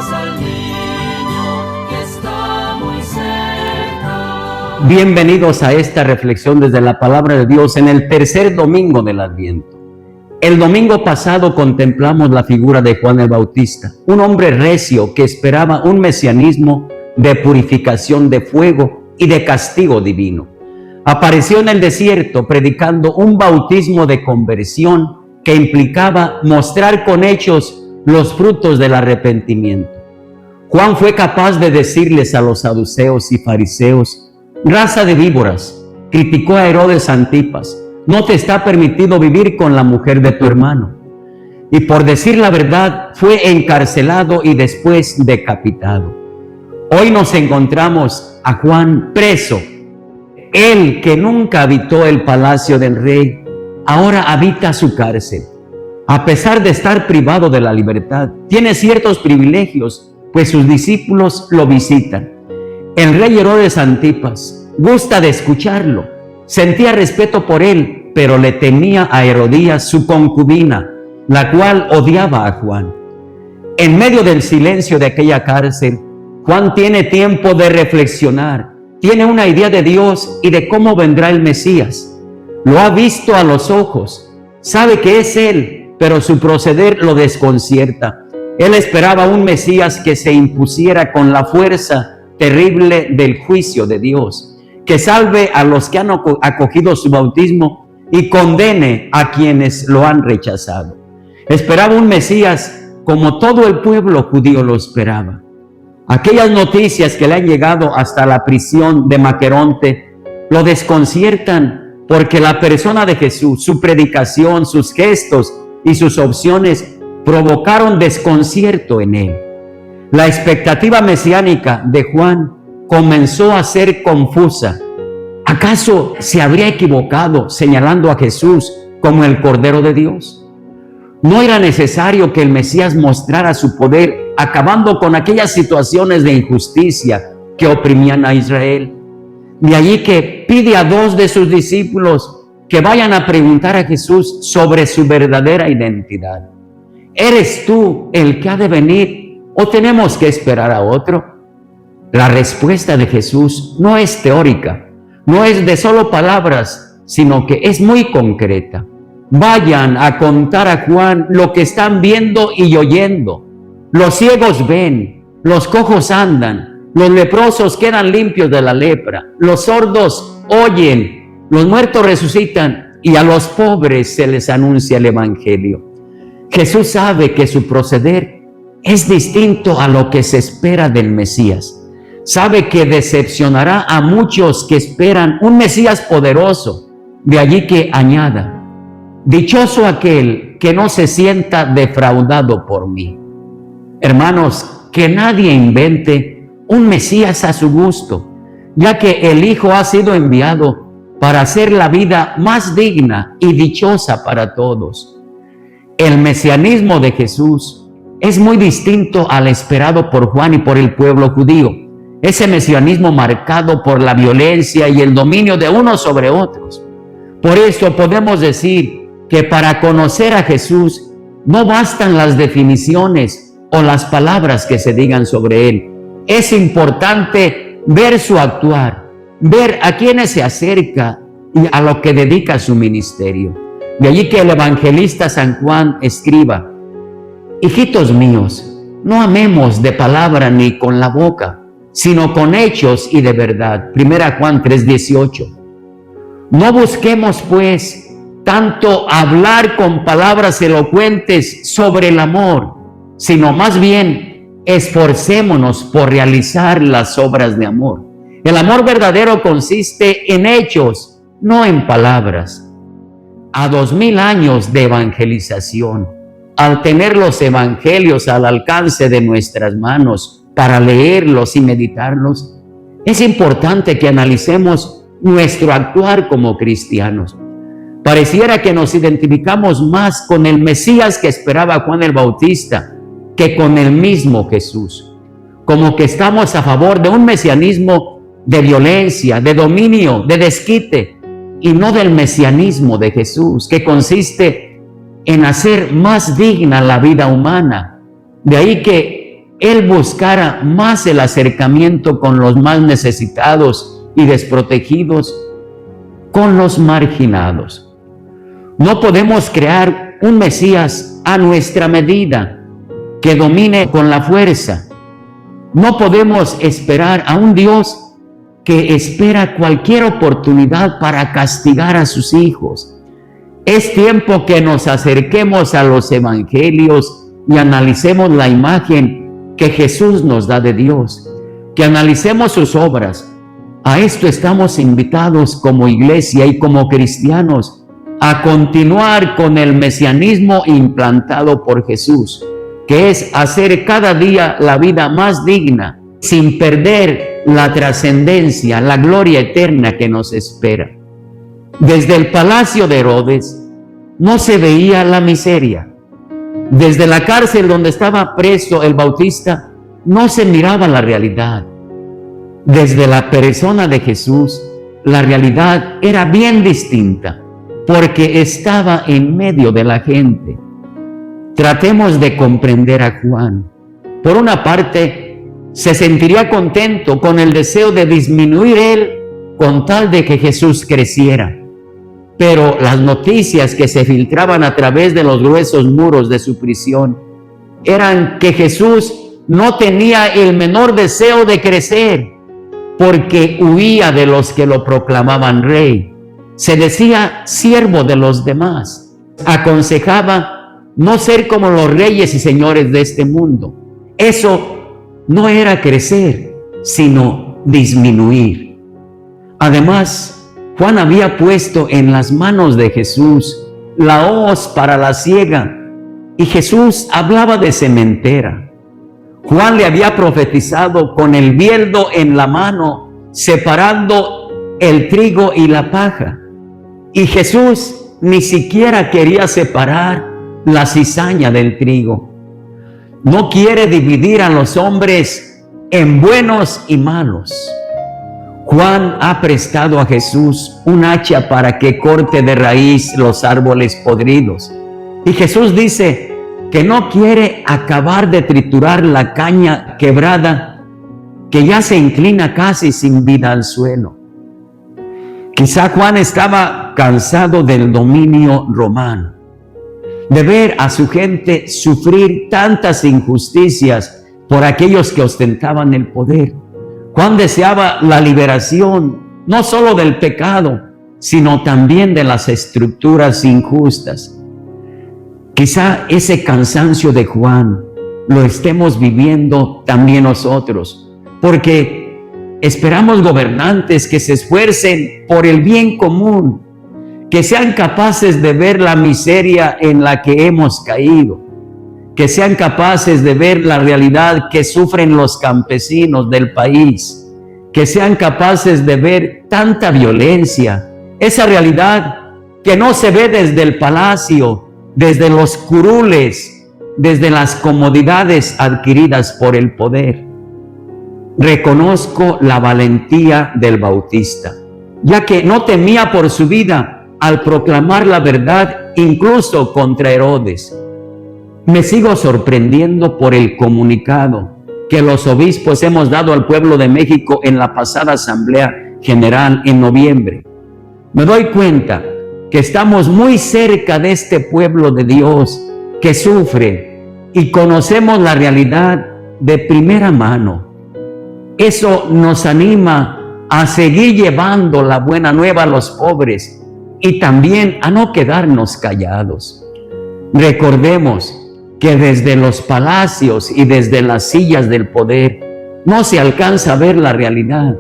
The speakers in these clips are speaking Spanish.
Pongamos al niño que está muy cerca. Bienvenidos a esta reflexión desde la palabra de Dios en el tercer domingo del Adviento. El domingo pasado contemplamos la figura de Juan el Bautista, un hombre recio que esperaba un mesianismo de purificación de fuego y de castigo divino. Apareció en el desierto predicando un bautismo de conversión que implicaba mostrar con hechos los frutos del arrepentimiento. Juan fue capaz de decirles a los saduceos y fariseos: raza de víboras, criticó a Herodes Antipas, no te está permitido vivir con la mujer de tu hermano. Y por decir la verdad fue encarcelado y después decapitado. Hoy nos encontramos a Juan preso. Él que nunca habitó el palacio del rey, ahora habita su cárcel. A pesar de estar privado de la libertad, tiene ciertos privilegios, pues sus discípulos lo visitan. El rey Herodes Antipas gusta de escucharlo, sentía respeto por él, pero le temía a Herodías, su concubina, la cual odiaba a Juan. En medio del silencio de aquella cárcel, Juan tiene tiempo de reflexionar, tiene una idea de Dios y de cómo vendrá el Mesías. Lo ha visto a los ojos, sabe que es él, pero su proceder lo desconcierta. Él esperaba un Mesías que se impusiera con la fuerza terrible del juicio de Dios, que salve a los que han acogido su bautismo y condene a quienes lo han rechazado. Esperaba un Mesías como todo el pueblo judío lo esperaba. Aquellas noticias que le han llegado hasta la prisión de Maqueronte lo desconciertan, porque la persona de Jesús, su predicación, sus gestos y sus opciones provocaron desconcierto en él. La expectativa mesiánica de Juan comenzó a ser confusa. ¿Acaso se habría equivocado señalando a Jesús como el Cordero de Dios? ¿No era necesario que el Mesías mostrara su poder, acabando con aquellas situaciones de injusticia que oprimían a Israel? De allí que pide a 2 de sus discípulos que vayan a preguntar a Jesús sobre su verdadera identidad. ¿Eres tú el que ha de venir o tenemos que esperar a otro? La respuesta de Jesús no es teórica, no es de solo palabras, sino que es muy concreta. Vayan a contar a Juan lo que están viendo y oyendo. Los ciegos ven, los cojos andan, los leprosos quedan limpios de la lepra, los sordos oyen, los muertos resucitan y a los pobres se les anuncia el evangelio. Jesús sabe que su proceder es distinto a lo que se espera del Mesías. Sabe que decepcionará a muchos que esperan un Mesías poderoso. De allí que añada: dichoso aquel que no se sienta defraudado por mí. Hermanos, que nadie invente un Mesías a su gusto, ya que el Hijo ha sido enviado para hacer la vida más digna y dichosa para todos. El mesianismo de Jesús es muy distinto al esperado por Juan y por el pueblo judío. Ese mesianismo marcado por la violencia y el dominio de unos sobre otros. Por eso podemos decir que para conocer a Jesús no bastan las definiciones o las palabras que se digan sobre él. Es importante ver su actuar, ver a quienes se acerca y a lo que dedica su ministerio. De allí que el evangelista San Juan escriba: hijitos míos, no amemos de palabra ni con la boca, sino con hechos y de verdad. 1 Juan 3:18. No busquemos pues tanto hablar con palabras elocuentes sobre el amor, sino más bien esforcémonos por realizar las obras de amor. El amor verdadero consiste en hechos, no en palabras. A 2000 años de evangelización, al tener los evangelios al alcance de nuestras manos para leerlos y meditarlos, es importante que analicemos nuestro actuar como cristianos. Pareciera que nos identificamos más con el Mesías que esperaba Juan el Bautista que con el mismo Jesús. Como que estamos a favor de un mesianismo de violencia, de dominio, de desquite, y no del mesianismo de Jesús, que consiste en hacer más digna la vida humana. De ahí que Él buscara más el acercamiento con los más necesitados y desprotegidos, con los marginados. No podemos crear un Mesías a nuestra medida, que domine con la fuerza. No podemos esperar a un Dios que espera cualquier oportunidad para castigar a sus hijos. Es tiempo que nos acerquemos a los evangelios y analicemos la imagen que Jesús nos da de Dios, que analicemos sus obras. A esto estamos invitados como iglesia y como cristianos, a continuar con el mesianismo implantado por Jesús, que es hacer cada día la vida más digna, sin perder la trascendencia, la gloria eterna que nos espera. Desde el palacio de Herodes no se veía la miseria. Desde la cárcel donde estaba preso el Bautista no se miraba la realidad. Desde la persona de Jesús, la realidad era bien distinta, porque estaba en medio de la gente. Tratemos de comprender a Juan. Por una parte, se sentiría contento con el deseo de disminuir él con tal de que Jesús creciera. Pero las noticias que se filtraban a través de los gruesos muros de su prisión eran que Jesús no tenía el menor deseo de crecer, porque huía de los que lo proclamaban rey. Se decía siervo de los demás. Aconsejaba no ser como los reyes y señores de este mundo. Eso no era crecer, sino disminuir. Además, Juan había puesto en las manos de Jesús la hoz para la siega, y Jesús hablaba de sementera. Juan le había profetizado con el bieldo en la mano, separando el trigo y la paja. Y Jesús ni siquiera quería separar la cizaña del trigo. No quiere dividir a los hombres en buenos y malos. Juan ha prestado a Jesús un hacha para que corte de raíz los árboles podridos. Y Jesús dice que no quiere acabar de triturar la caña quebrada que ya se inclina casi sin vida al suelo. Quizá Juan estaba cansado del dominio romano, de ver a su gente sufrir tantas injusticias por aquellos que ostentaban el poder. Juan deseaba la liberación, no solo del pecado, sino también de las estructuras injustas. Quizá ese cansancio de Juan lo estemos viviendo también nosotros, porque esperamos gobernantes que se esfuercen por el bien común, que sean capaces de ver la miseria en la que hemos caído, que sean capaces de ver la realidad que sufren los campesinos del país, que sean capaces de ver tanta violencia, esa realidad que no se ve desde el palacio, desde los curules, desde las comodidades adquiridas por el poder. Reconozco la valentía del Bautista, ya que no temía por su vida al proclamar la verdad incluso contra Herodes. Me sigo sorprendiendo por el comunicado que los obispos hemos dado al pueblo de México en la pasada Asamblea General en noviembre. Me doy cuenta que estamos muy cerca de este pueblo de Dios que sufre y conocemos la realidad de primera mano. Eso nos anima a seguir llevando la buena nueva a los pobres y también a no quedarnos callados. Recordemos que desde los palacios y desde las sillas del poder no se alcanza a ver la realidad.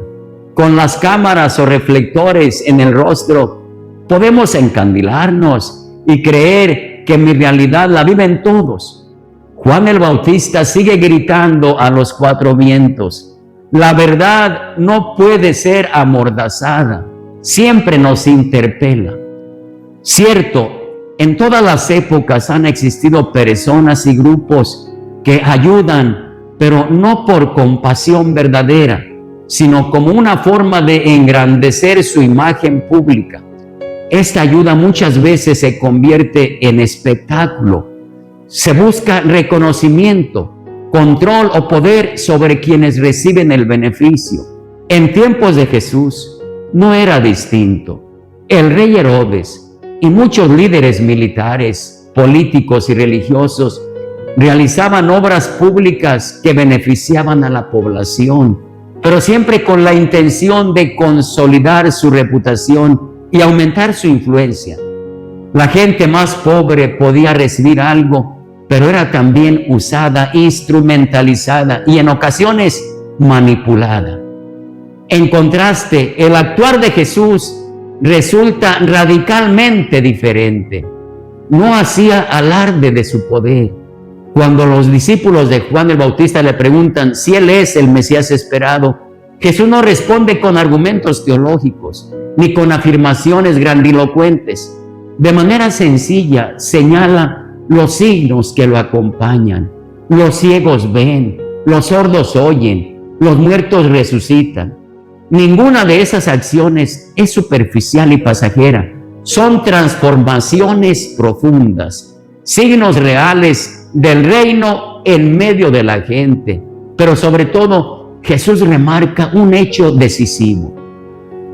Con las cámaras o reflectores en el rostro podemos encandilarnos y creer que mi realidad la viven todos. Juan el Bautista sigue gritando a los cuatro vientos: la verdad no puede ser amordazada, siempre nos interpela. Cierto, en todas las épocas han existido personas y grupos que ayudan, pero no por compasión verdadera, sino como una forma de engrandecer su imagen pública. Esta ayuda muchas veces se convierte en espectáculo. Se busca reconocimiento, control o poder sobre quienes reciben el beneficio. En tiempos de Jesús no era distinto. El rey Herodes y muchos líderes militares, políticos y religiosos realizaban obras públicas que beneficiaban a la población, pero siempre con la intención de consolidar su reputación y aumentar su influencia. La gente más pobre podía recibir algo, pero era también usada, instrumentalizada y en ocasiones manipulada. En contraste, el actuar de Jesús resulta radicalmente diferente. No hacía alarde de su poder. Cuando los discípulos de Juan el Bautista le preguntan si él es el Mesías esperado, Jesús no responde con argumentos teológicos ni con afirmaciones grandilocuentes. De manera sencilla señala los signos que lo acompañan. Los ciegos ven, los sordos oyen, los muertos resucitan. Ninguna de esas acciones es superficial y pasajera. Son transformaciones profundas, signos reales del reino en medio de la gente. Pero sobre todo, Jesús remarca un hecho decisivo.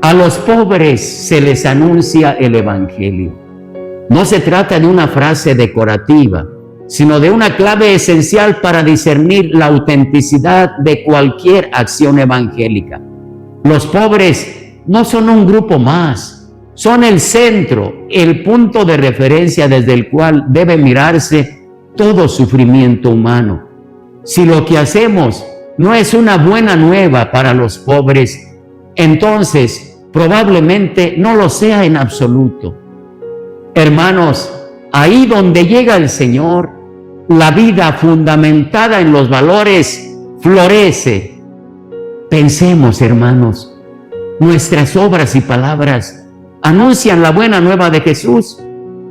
A los pobres se les anuncia el Evangelio. No se trata de una frase decorativa, sino de una clave esencial para discernir la autenticidad de cualquier acción evangélica. Los pobres no son un grupo más, son el centro, el punto de referencia desde el cual debe mirarse todo sufrimiento humano. Si lo que hacemos no es una buena nueva para los pobres, entonces probablemente no lo sea en absoluto. Hermanos, ahí donde llega el Señor, la vida fundamentada en los valores florece. Pensemos, hermanos, ¿nuestras obras y palabras anuncian la buena nueva de Jesús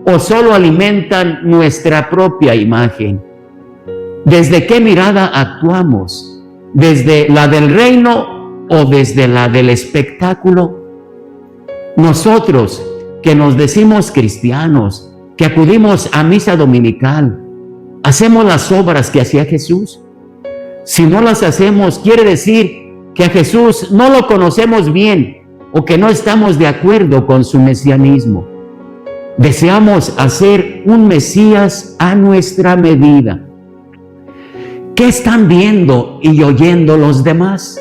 o solo alimentan nuestra propia imagen? ¿Desde qué mirada actuamos? ¿Desde la del reino o desde la del espectáculo? Nosotros, que nos decimos cristianos, que acudimos a misa dominical, ¿hacemos las obras que hacía Jesús? Si no las hacemos, quiere decir que a Jesús no lo conocemos bien o que no estamos de acuerdo con su mesianismo. Deseamos hacer un Mesías a nuestra medida. ¿Qué están viendo y oyendo los demás?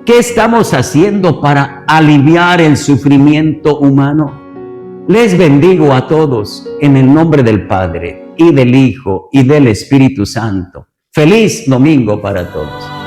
¿Qué estamos haciendo para aliviar el sufrimiento humano? Les bendigo a todos en el nombre del Padre, y del Hijo, y del Espíritu Santo. Feliz domingo para todos.